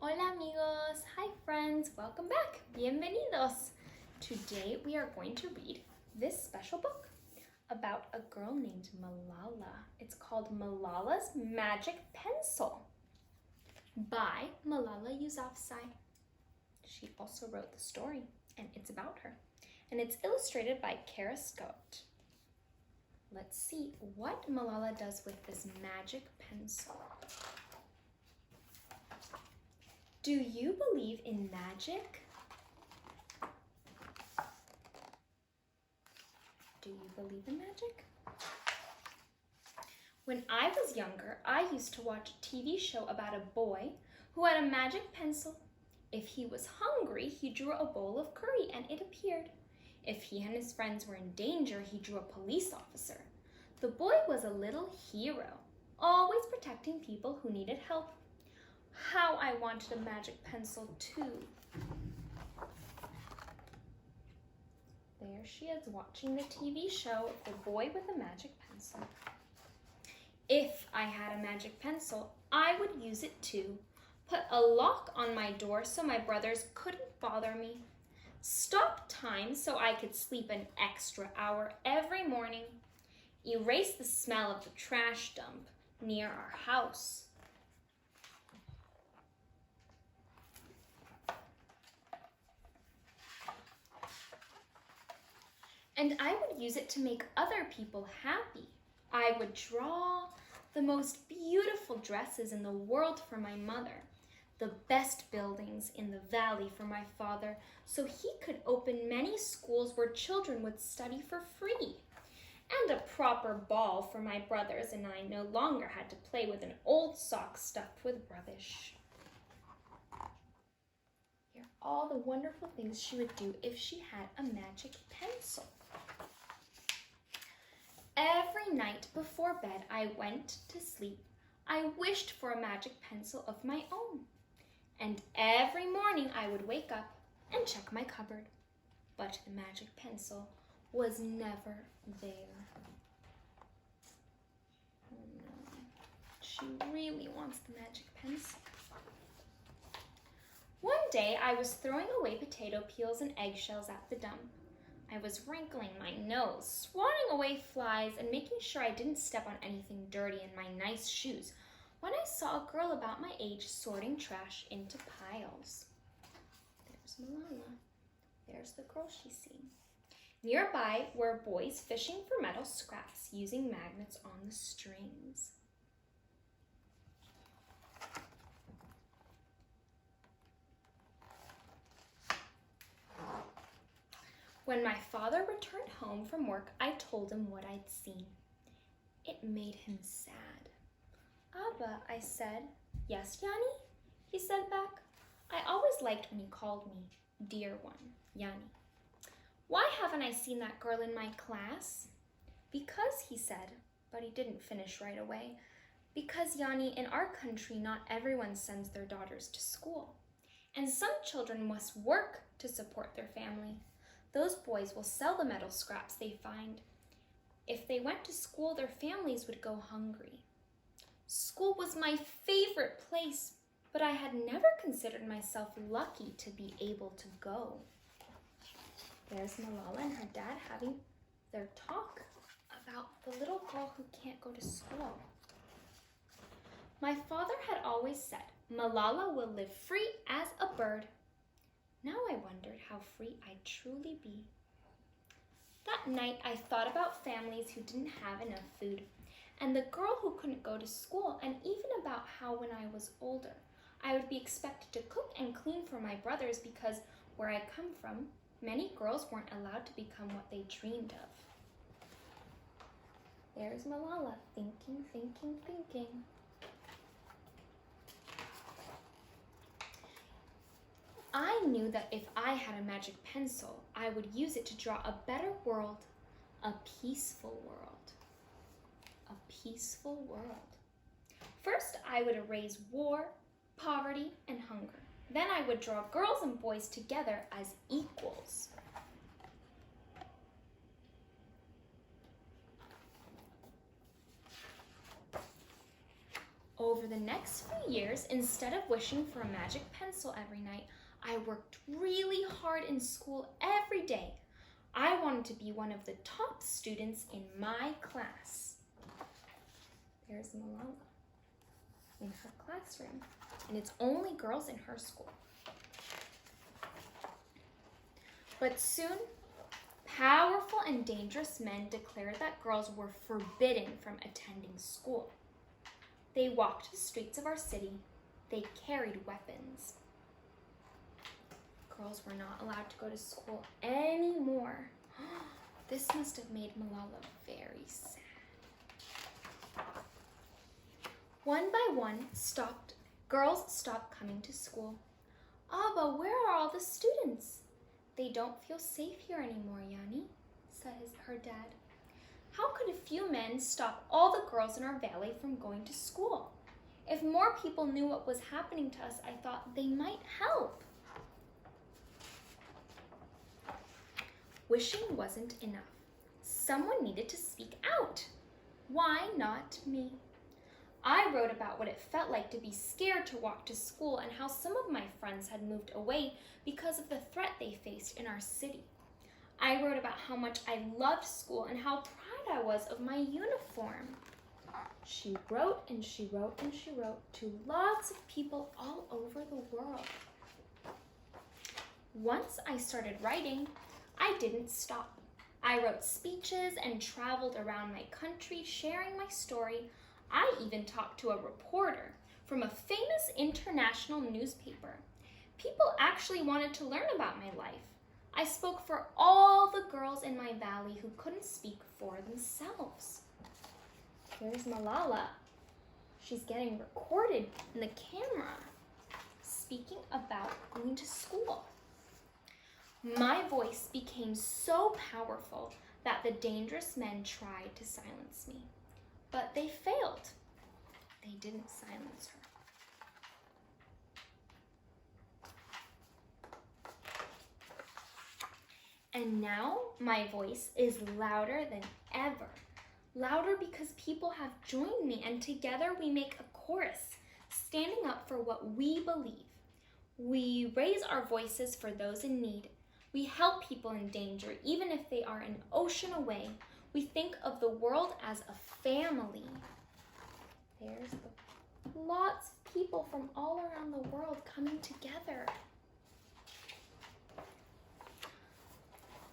Hola amigos! Hi friends! Welcome back! Bienvenidos! Today we are going to read this special book about a girl named Malala. It's called Malala's Magic Pencil by Malala Yousafzai. She also wrote the story and it's about her. And it's illustrated by Kara Scott. Let's see what Malala does with this magic pencil. Do you believe in magic? Do you believe in magic? When I was younger, I used to watch a TV show about a boy who had a magic pencil. If he was hungry, he drew a bowl of curry and it appeared. If he and his friends were in danger, he drew a police officer. The boy was a little hero, always protecting people who needed help. How I wanted a magic pencil too. There she is watching the TV show, The Boy with a Magic Pencil. If I had a magic pencil, I would use it too. Put a lock on my door so my brothers couldn't bother me. Stop time so I could sleep an extra hour every morning. Erase the smell of the trash dump near our house. And I would use it to make other people happy. I would draw the most beautiful dresses in the world for my mother, the best buildings in the valley for my father, so he could open many schools where children would study for free, and a proper ball for my brothers and I no longer had to play with an old sock stuffed with rubbish. Here are all the wonderful things she would do if she had a magic pencil. Every night before bed I went to sleep. I wished for a magic pencil of my own. And every morning I would wake up and check my cupboard. But the magic pencil was never there. Oh no, she really wants the magic pencil. One day I was throwing away potato peels and eggshells at the dump. I was wrinkling my nose, swatting away flies, and making sure I didn't step on anything dirty in my nice shoes when I saw a girl about my age sorting trash into piles. There's Malala. There's the girl she's seen. Nearby were boys fishing for metal scraps using magnets on the strings. When my father returned home from work, I told him what I'd seen. It made him sad. Abba, I said. Yes, Yanni? He said back. I always liked when he called me, dear one, Yanni. Why haven't I seen that girl in my class? Because, he said, but he didn't finish right away. Because, Yanni, in our country, not everyone sends their daughters to school. And some children must work to support their family. Those boys will sell the metal scraps they find. If they went to school, their families would go hungry. School was my favorite place, but I had never considered myself lucky to be able to go. There's Malala and her dad having their talk about the little girl who can't go to school. My father had always said, Malala will live free as a bird. Now I wondered how free I'd truly be. That night I thought about families who didn't have enough food, and the girl who couldn't go to school, and even about how when I was older, I would be expected to cook and clean for my brothers because where I come from, many girls weren't allowed to become what they dreamed of. There's Malala thinking, thinking, thinking. I knew that if I had a magic pencil, I would use it to draw a better world, a peaceful world. A peaceful world. First, I would erase war, poverty, and hunger. Then I would draw girls and boys together as equals. Over the next few years, instead of wishing for a magic pencil every night, I worked really hard in school every day. I wanted to be one of the top students in my class. There's Malala in her classroom, and it's only girls in her school. But soon, powerful and dangerous men declared that girls were forbidden from attending school. They walked the streets of our city. They carried weapons. Girls were not allowed to go to school anymore. This must have made Malala very sad. One by one, girls stopped coming to school. Abba, where are all the students? They don't feel safe here anymore, Yani, said her dad. How could a few men stop all the girls in our valley from going to school? If more people knew what was happening to us, I thought they might help. Wishing wasn't enough. Someone needed to speak out. Why not me? I wrote about what it felt like to be scared to walk to school and how some of my friends had moved away because of the threat they faced in our city. I wrote about how much I loved school and how proud I was of my uniform. She wrote and she wrote and she wrote to lots of people all over the world. Once I started writing, I didn't stop. I wrote speeches and traveled around my country sharing my story. I even talked to a reporter from a famous international newspaper. People actually wanted to learn about my life. I spoke for all the girls in my valley who couldn't speak for themselves. Here's Malala. She's getting recorded in the camera, speaking about going to school. My voice became so powerful that the dangerous men tried to silence me. But they failed. They didn't silence her. And now my voice is louder than ever. Louder because people have joined me, and together we make a chorus, standing up for what we believe. We raise our voices for those in need. We help people in danger, even if they are an ocean away. We think of the world as a family. There's lots of people from all around the world coming together.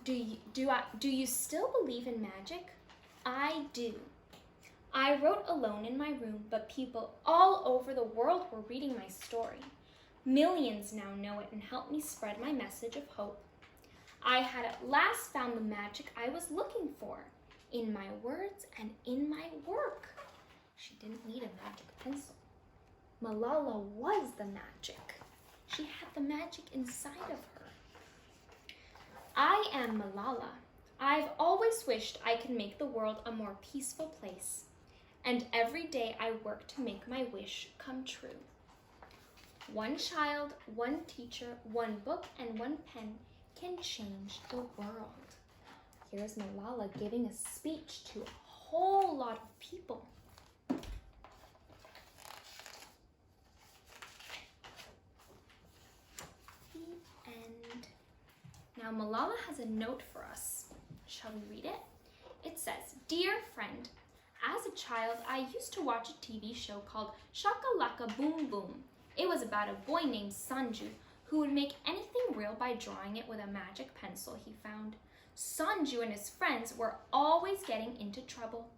Do you still believe in magic? I do. I wrote alone in my room, but people all over the world were reading my story. Millions now know it and help me spread my message of hope. I had at last found the magic I was looking for, in my words and in my work. She didn't need a magic pencil. Malala was the magic. She had the magic inside of her. I am Malala. I've always wished I could make the world a more peaceful place, and every day I work to make my wish come true. One child, one teacher, one book, and one pen can change the world. Here's Malala giving a speech to a whole lot of people. The end. Now Malala has a note for us. Shall we read it? It says, "Dear friend, as a child, I used to watch a TV show called Shaka Laka Boom Boom. It was about a boy named Sanju who would make anything real by drawing it with a magic pencil he found. Sanju and his friends were always getting into trouble,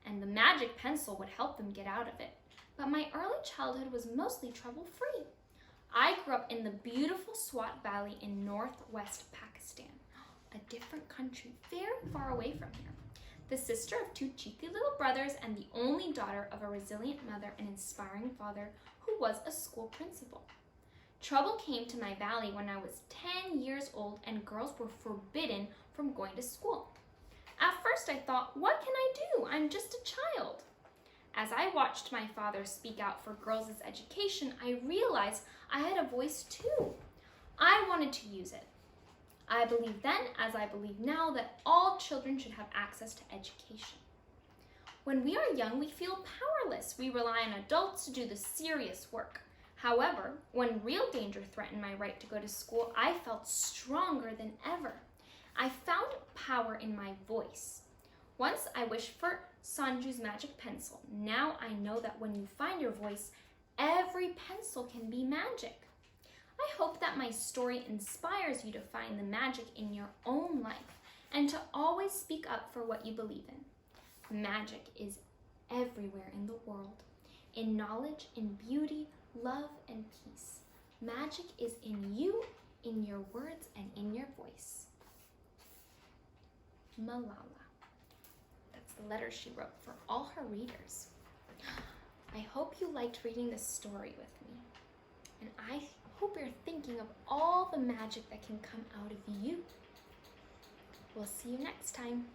and the magic pencil would help them get out of it. But my early childhood was mostly trouble-free. I grew up in the beautiful Swat Valley in northwest Pakistan, a different country very far away from here. The sister of two cheeky little brothers and the only daughter of a resilient mother and inspiring father who was a school principal. Trouble came to my valley when I was 10 years old and girls were forbidden from going to school. At first I thought, what can I do? I'm just a child. As I watched my father speak out for girls' education, I realized I had a voice too. I wanted to use it. I believed then, as I believe now, that all children should have access to education. When we are young, we feel powerless. We rely on adults to do the serious work. However, when real danger threatened my right to go to school, I felt stronger than ever. I found power in my voice. Once I wished for Sanju's magic pencil. Now I know that when you find your voice, every pencil can be magic. I hope that my story inspires you to find the magic in your own life and to always speak up for what you believe in. Magic is everywhere in the world, in knowledge, in beauty, love, and peace. Magic is in you, in your words, and in your voice. Malala. That's the letter she wrote for all her readers. I hope you liked reading this story with me. And I hope you're thinking of all the magic that can come out of you. We'll see you next time.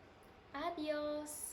Adios.